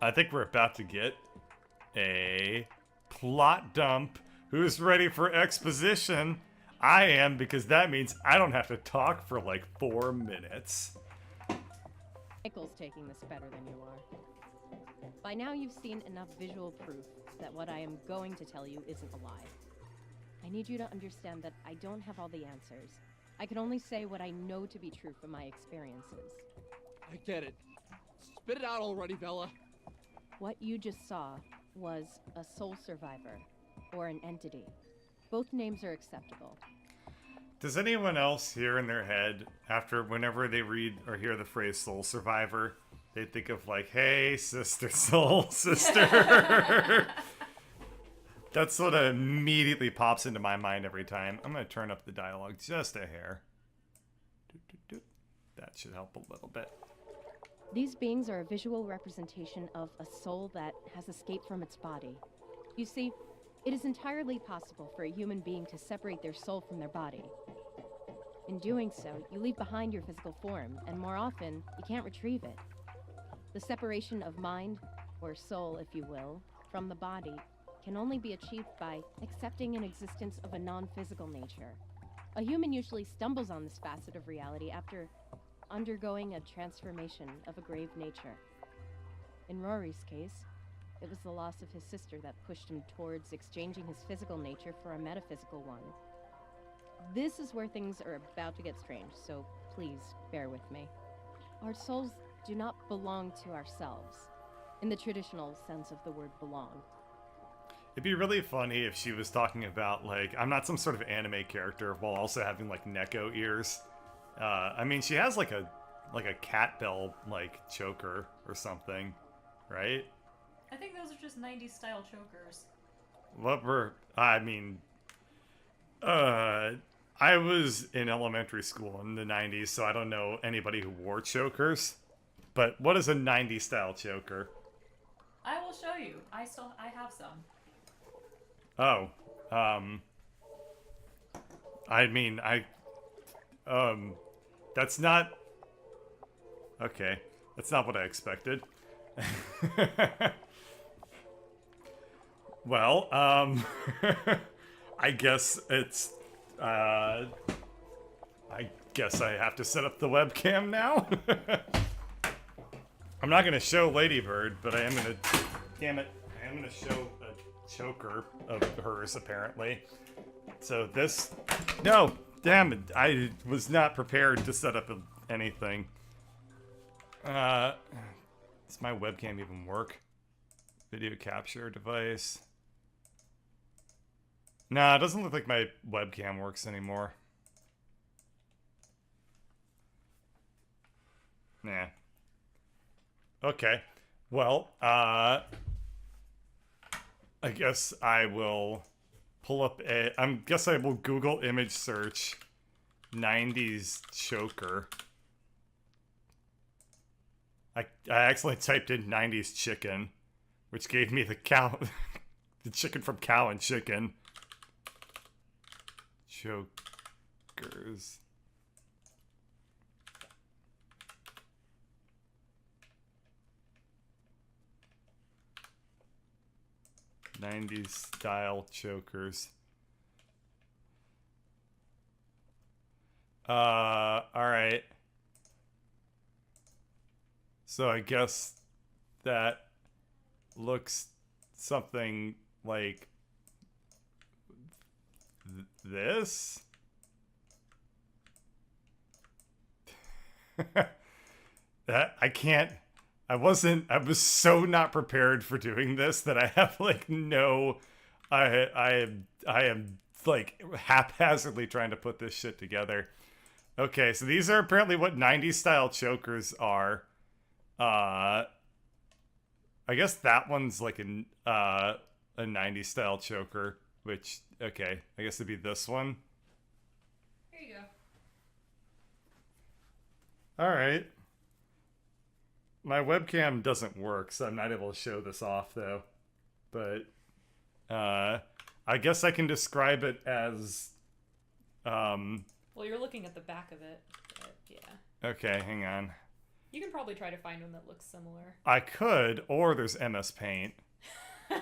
I think we're about to get a plot dump. Who's ready for exposition? I am, because that means I don't have to talk for like 4 minutes. Michael's taking this better than you are. By now you've seen enough visual proof that what I am going to tell you isn't a lie. I need you to understand that I don't have all the answers. I can only say what I know to be true from my experiences. I get it. Spit it out already, Bella. What you just saw was a soul survivor, or an entity. Both names are acceptable. Does anyone else hear in their head, after whenever they read or hear the phrase soul survivor, they think of like, hey, sister soul, sister? That's what immediately pops into my mind every time. I'm going to turn up the dialogue just a hair. That should help a little bit. These beings are a visual representation of a soul that has escaped from its body. You see, it is entirely possible for a human being to separate their soul from their body. In doing so, you leave behind your physical form, and more often, you can't retrieve it. The separation of mind, or soul if you will, from the body can only be achieved by accepting an existence of a non-physical nature. A human usually stumbles on this facet of reality after undergoing a transformation of a grave nature. In Rory's case, it was the loss of his sister that pushed him towards exchanging his physical nature for a metaphysical one. This is where things are about to get strange, so please bear with me. Our souls do not belong to ourselves, in the traditional sense of the word belong. It'd be really funny if she was talking about, like, I'm not some sort of anime character while also having, like, Neko ears. I mean, she has, like a cat bell, like, choker or something, right? I think those are just 90s style chokers. I was in elementary school in the 90s, so I don't know anybody who wore chokers. But what is a 90s style choker? I will show you. I have some. Oh, that's not... Okay, that's not what I expected. Well, I guess it's, I guess I have to set up the webcam now. I'm not gonna show Ladybird, but I am gonna, damn it, I am gonna show a choker of hers, apparently. So this, no, damn it, I was not prepared to set up anything. Does my webcam even work? Video capture device. Nah, it doesn't look like my webcam works anymore. Nah. Okay. Well, I guess I will pull up I guess I will Google image search 90s choker. I accidentally typed in 90s chicken, which gave me the cow, the chicken from Cow and Chicken. Chokers. '90s style chokers. Alright. So I guess that looks something like this? That I can't, I was so not prepared for doing this that I have like I am like haphazardly trying to put this shit together. Okay, so these are apparently what 90s style chokers are. I guess that one's like a 90s style choker, which, okay, I guess it'd be this one. Here you go. Alright. My webcam doesn't work, so I'm not able to show this off, though. But, I guess I can describe it as, Well, you're looking at the back of it, but yeah. Okay, hang on. You can probably try to find one that looks similar. I could, or there's MS Paint. All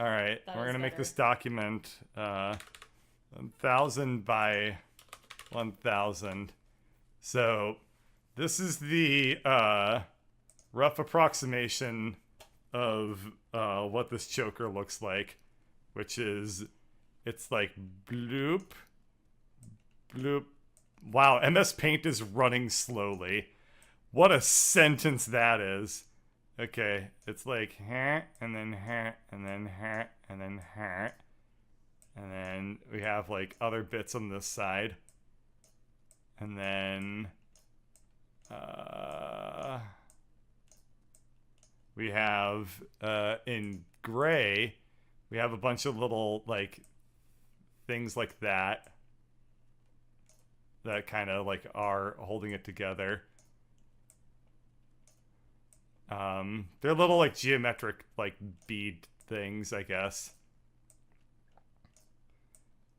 right, That we're is gonna make better. this document 1,000 by 1,000. So this is the rough approximation of what this choker looks like, which is it's like bloop, bloop. Wow, MS Paint is running slowly. What a sentence that is. Okay, it's like and then and then and then and then we have like other bits on this side, and then we have in gray we have a bunch of little like things like that that kind of like are holding it together. They're little like geometric like bead things, I guess.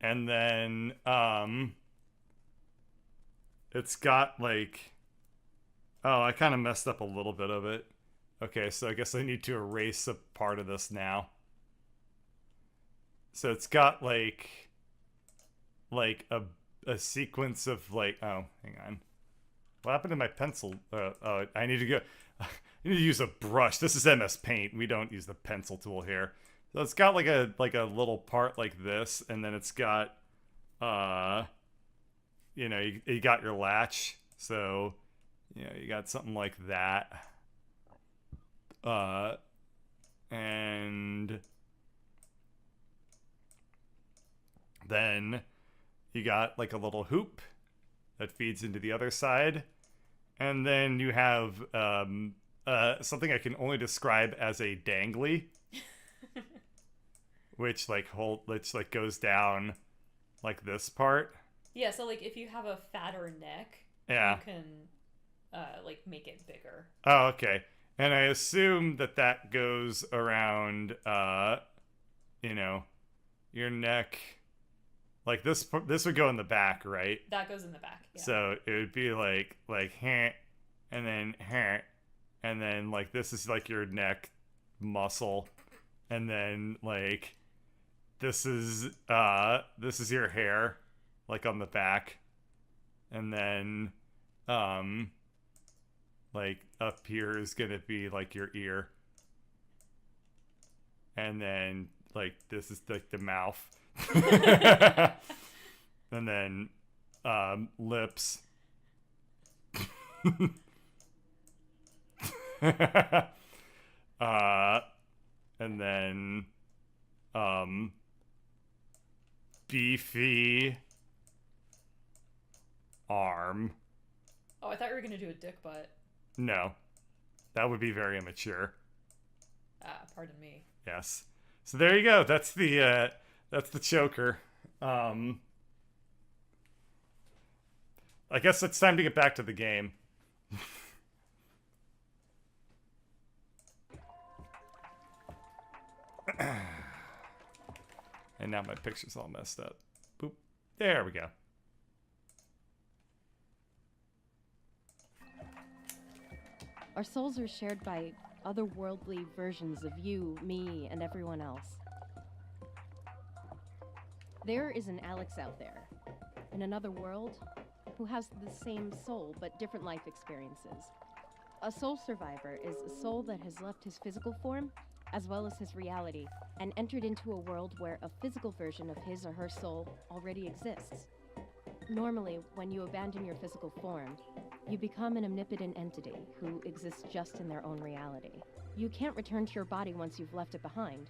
And then it's got like, oh, I kind of messed up a little bit of it. Okay, so I guess I need to erase a part of this now. So it's got like a sequence of like, oh, hang on. What happened to my pencil? I need to go. I need to use a brush. This is MS Paint. We don't use the pencil tool here. So it's got like a little part like this, and then it's got, you know, you got your latch. So, you know, you got something like that. And then you got like a little hoop that feeds into the other side. And then you have something I can only describe as a dangly, which like goes down like this part. Yeah, so like if you have a fatter neck, Yeah. you can like make it bigger. Oh, okay. And I assume that goes around, you know, your neck. Like this would go in the back, right? That goes in the back. Yeah. So it would be like and then and then like this is like your neck muscle, and then like this is your hair, like on the back, and then like up here is gonna be like your ear, and then like this is like the mouth. And then lips. And then beefy arm. Oh, I thought you were gonna do a dick butt. No, that would be very immature. Pardon me. Yes. So there you go. That's the choker. I guess it's time to get back to the game. And now my picture's all messed up. Boop. There we go. Our souls are shared by otherworldly versions of you, me, and everyone else. There is an Alex out there, in another world, who has the same soul but different life experiences. A soul survivor is a soul that has left his physical form, as well as his reality, and entered into a world where a physical version of his or her soul already exists. Normally, when you abandon your physical form, you become an omnipotent entity who exists just in their own reality. You can't return to your body once you've left it behind.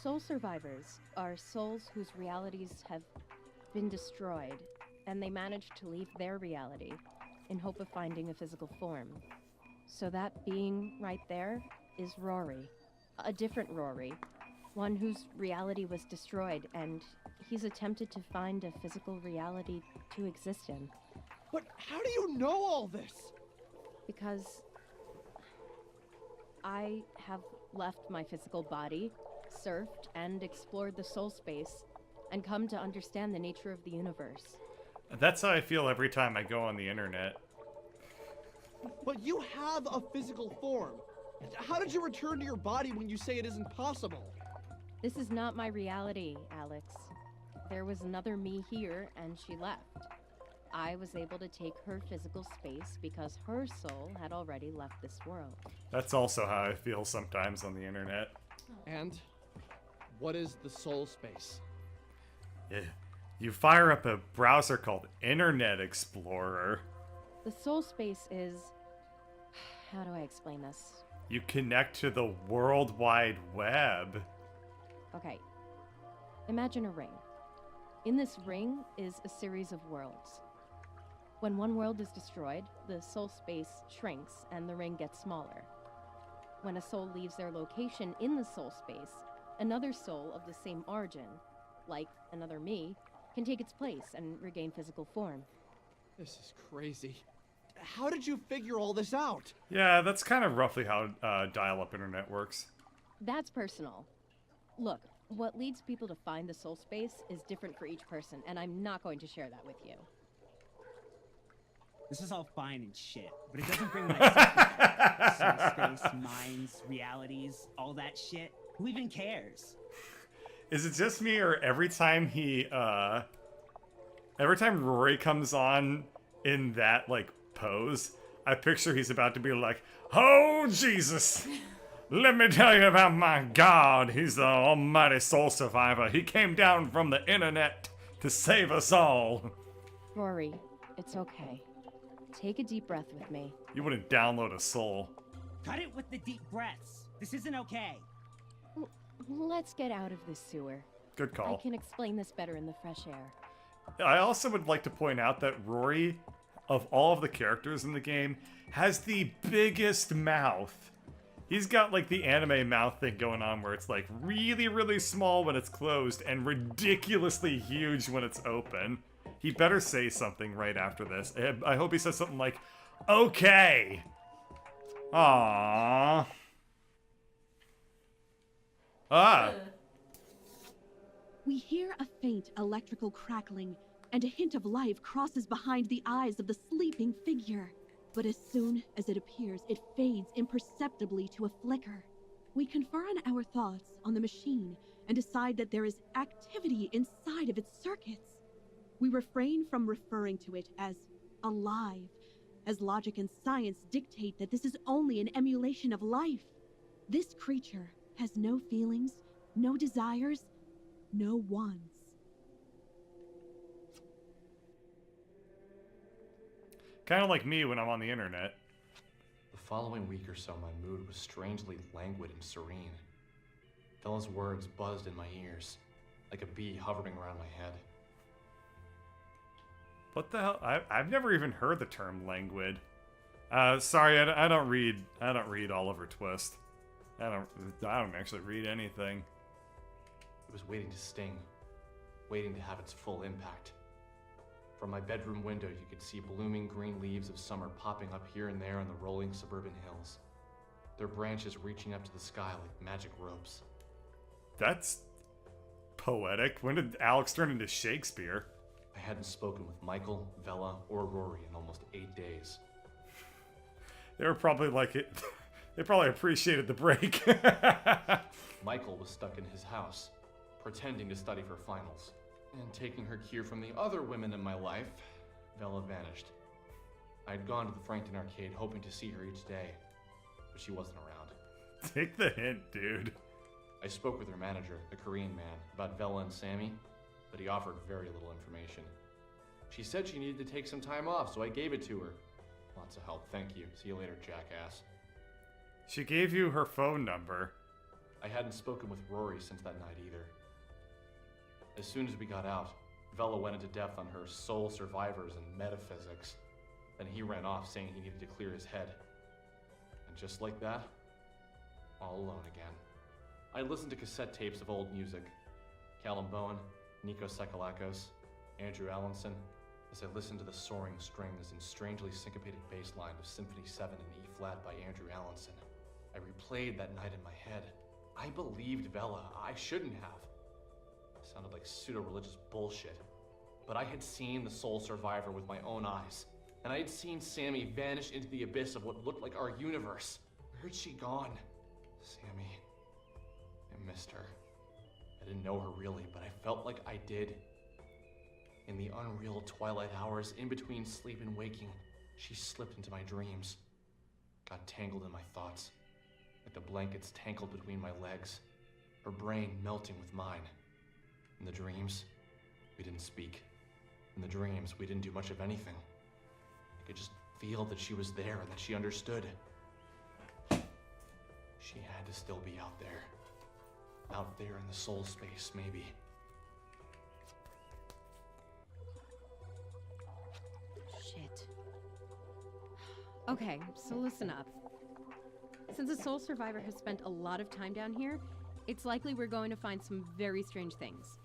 Soul survivors are souls whose realities have been destroyed, and they manage to leave their reality in hope of finding a physical form. So that being right there is Rory. A different Rory. One whose reality was destroyed, and he's attempted to find a physical reality to exist in. But how do you know all this? Because I have left my physical body, surfed, and explored the soul space, and come to understand the nature of the universe. That's how I feel every time I go on the internet. But you have a physical form. How did you return to your body when you say it isn't possible? This is not my reality, Alex. There was another me here, and she left. I was able to take her physical space because her soul had already left this world. That's also how I feel sometimes on the internet. And what is the soul space? Yeah. You fire up a browser called Internet Explorer. The soul space is... How do I explain this? You connect to the World Wide Web. Okay. Imagine a ring. In this ring is a series of worlds. When one world is destroyed, the soul space shrinks and the ring gets smaller. When a soul leaves their location in the soul space, another soul of the same origin, like another me, can take its place and regain physical form. This is crazy. How did you figure all this out? Yeah, that's kind of roughly how dial-up internet works. That's personal. Look, what leads people to find the soul space is different for each person, and I'm not going to share that with you. This is all fine and shit, but it doesn't bring my soul space, minds, realities, all that shit. Who even cares? Is it just me, or every time Rory comes on in that, like, pose, I picture he's about to be like, "Oh, Jesus! Let me tell you about my God. He's the almighty soul survivor. He came down from the internet to save us all." Rory, it's okay. Take a deep breath with me. You wouldn't download a soul. Cut it with the deep breaths. This isn't okay. Let's get out of this sewer. Good call. I can explain this better in the fresh air. I also would like to point out that Rory, of all of the characters in the game, has the biggest mouth. He's got like the anime mouth thing going on where it's like really, really small when it's closed and ridiculously huge when it's open. He better say something right after this. I hope he says something like, "Okay." Aww. Ah. We hear a faint electrical crackling, and a hint of life crosses behind the eyes of the sleeping figure. But as soon as it appears, it fades imperceptibly to a flicker. We confer on our thoughts on the machine and decide that there is activity inside of its circuits. We refrain from referring to it as alive, as logic and science dictate that this is only an emulation of life. This creature has no feelings, no desires, no wants. Kind of like me when I'm on the internet. The following week or so, my mood was strangely languid and serene. Bella's words buzzed in my ears, like a bee hovering around my head. What the hell? I've never even heard the term languid. Sorry, I don't read Oliver Twist. I don't actually read anything. It was waiting to sting, waiting to have its full impact. From my bedroom window, you could see blooming green leaves of summer popping up here and there on the rolling suburban hills, their branches reaching up to the sky like magic ropes. That's poetic. When did Alex turn into Shakespeare? I hadn't spoken with Michael, Vela, or Rory in almost 8 days. They were probably like it. They probably appreciated the break. Michael was stuck in his house, pretending to study for finals. And taking her cue from the other women in my life, Vela vanished. I had gone to the Frankton arcade hoping to see her each day, but she wasn't around. Take the hint, dude. I spoke with her manager, the Korean man, about Vela and Sammy, but he offered very little information. She said she needed to take some time off, so I gave it to her. Lots of help, thank you. See you later, jackass. She gave you her phone number. I hadn't spoken with Rory since that night either. As soon as we got out, Vela went into depth on her soul survivors and metaphysics. Then he ran off saying he needed to clear his head. And just like that, all alone again. I listened to cassette tapes of old music. Callum Bowen, Nico Sekalakos, Andrew Allenson, as I listened to the soaring strings and strangely syncopated bass line of Symphony 7 in E-flat by Andrew Allenson. I replayed that night in my head. I believed Vela. I shouldn't have. It sounded like pseudo-religious bullshit. But I had seen the soul survivor with my own eyes. and I had seen Sammy vanish into the abyss of what looked like our universe. Where had she gone? Sammy. I missed her. I didn't know her really, but I felt like I did. In the unreal twilight hours, in between sleep and waking, she slipped into my dreams. Got tangled in my thoughts, like the blankets tangled between my legs, her brain melting with mine. In the dreams, we didn't speak. In the dreams, we didn't do much of anything. I could just feel that she was there and that she understood. She had to still be out there. Out there in the soul space, maybe. Shit. Okay, so listen up. Since a soul survivor has spent a lot of time down here, it's likely we're going to find some very strange things.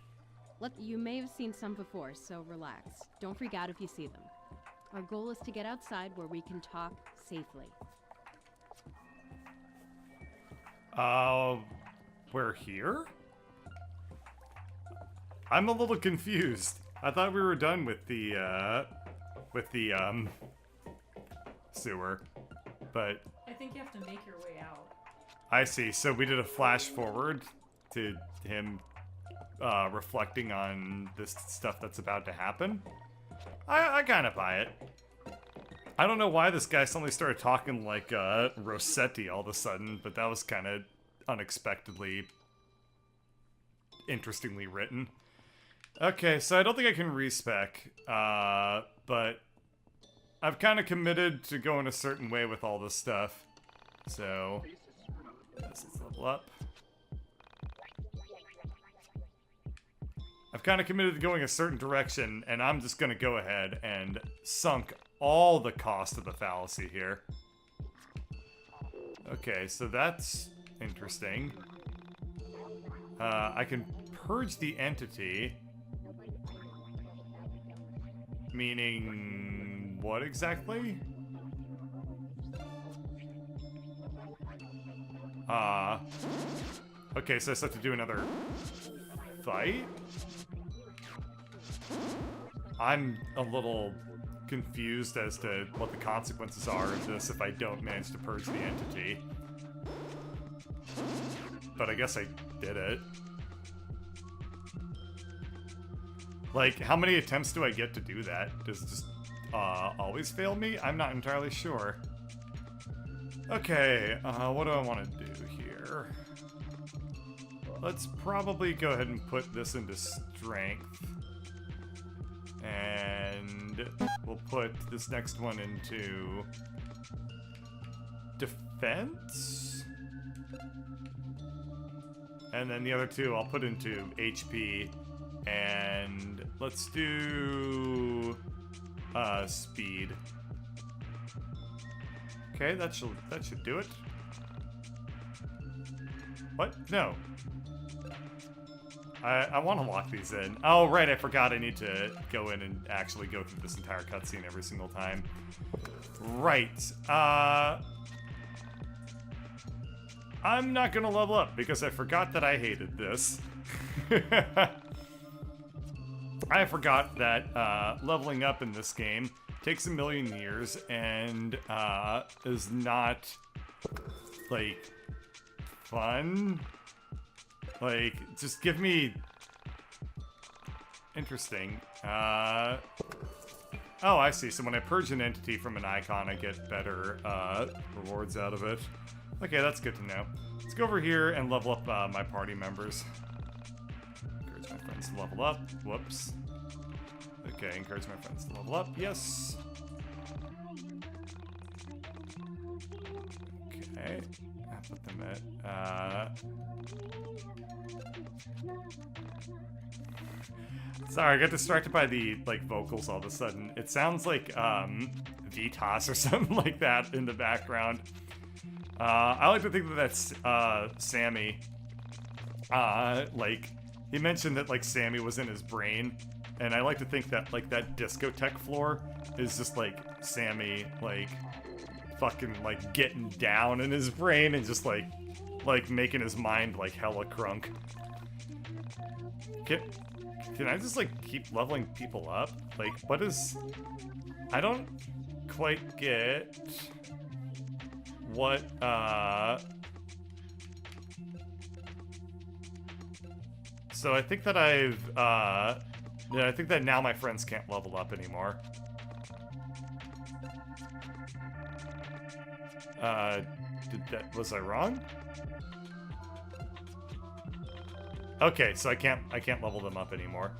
You may have seen some before, so relax. Don't freak out if you see them. Our goal is to get outside where we can talk safely. We're here? I'm a little confused. I thought we were done with the sewer, but... I think you have to make your way out. I see, so we did a flash forward to him, reflecting on this stuff that's about to happen. I kind of buy it. I don't know why this guy suddenly started talking like, Rossetti all of a sudden, but that was kind of unexpectedly interestingly written. Okay, so I don't think I can respec, but I've kind of committed to going a certain way with all this stuff. So, let's level up. I've kind of committed to going a certain direction, and I'm just going to go ahead and sunk all the cost of the fallacy here. Okay, so that's interesting. I can purge the entity. Meaning what exactly? Okay, so I just have to do another fight? I'm a little confused as to what the consequences are of this if I don't manage to purge the entity. But I guess I did it. Like, how many attempts do I get to do that? Does it just always fail me? I'm not entirely sure. Okay, what do I want to do here? Let's probably go ahead and put this into strength. And we'll put this next one into defense. And then the other two I'll put into HP. And let's do speed. Okay, that should do it. What? No. I want to lock these in. Oh, right, I forgot I need to go in and actually go through this entire cutscene every single time. Right. I'm not gonna level up because I forgot that I hated this. I forgot that leveling up in this game takes a million years and is not, like, fun. Like, just give me... Interesting. Oh, I see. So when I purge an entity from an icon, I get better rewards out of it. Okay, that's good to know. Let's go over here and level up my party members. Encourage my friends to level up. Whoops. Okay, encourage my friends to level up. Yes. Okay. I'll put them at... Sorry, I got distracted by the, like, vocals all of a sudden. It sounds like, Vitas or something like that in the background. I like to think that that's, Sammy. Like, he mentioned that, like, Sammy was in his brain, and I like to think that, like, that discotheque floor is just, like, Sammy, like, fucking, like, getting down in his brain and just, like making his mind, like, hella crunk. Can I just, like, keep leveling people up? Like, what is... I don't quite get what, so I think that yeah, I think that now my friends can't level up anymore. Was I wrong? Okay, so I can't level them up anymore.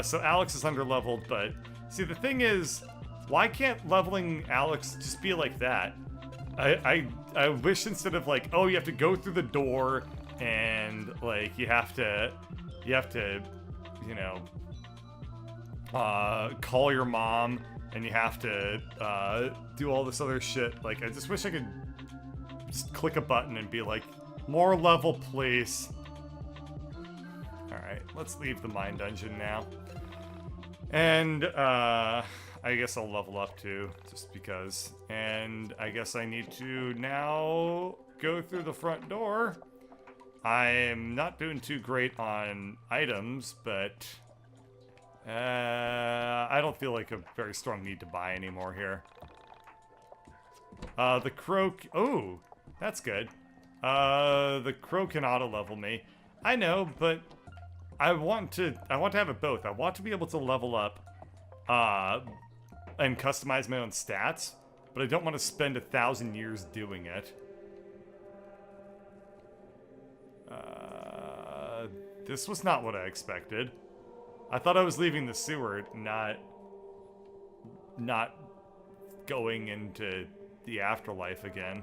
So Alex is underleveled, but see the thing is, why can't leveling Alex just be like that? I wish instead of like, oh, you have to go through the door and like you have to, you know, call your mom and you have to do all this other shit. Like, I just wish I could just click a button and be like, more level, please. Alright, let's leave the mine dungeon now. And, I guess I'll level up too, just because. And I guess I need to now go through the front door. I'm not doing too great on items, but I don't feel like a very strong need to buy anymore here. The crow... Oh, that's good. The crow can auto-level me. I know, but I want to have it both. I want to be able to level up and customize my own stats, but I don't want to spend 1,000 years doing it. This was not what I expected. I thought I was leaving the sewer, not going into the afterlife again.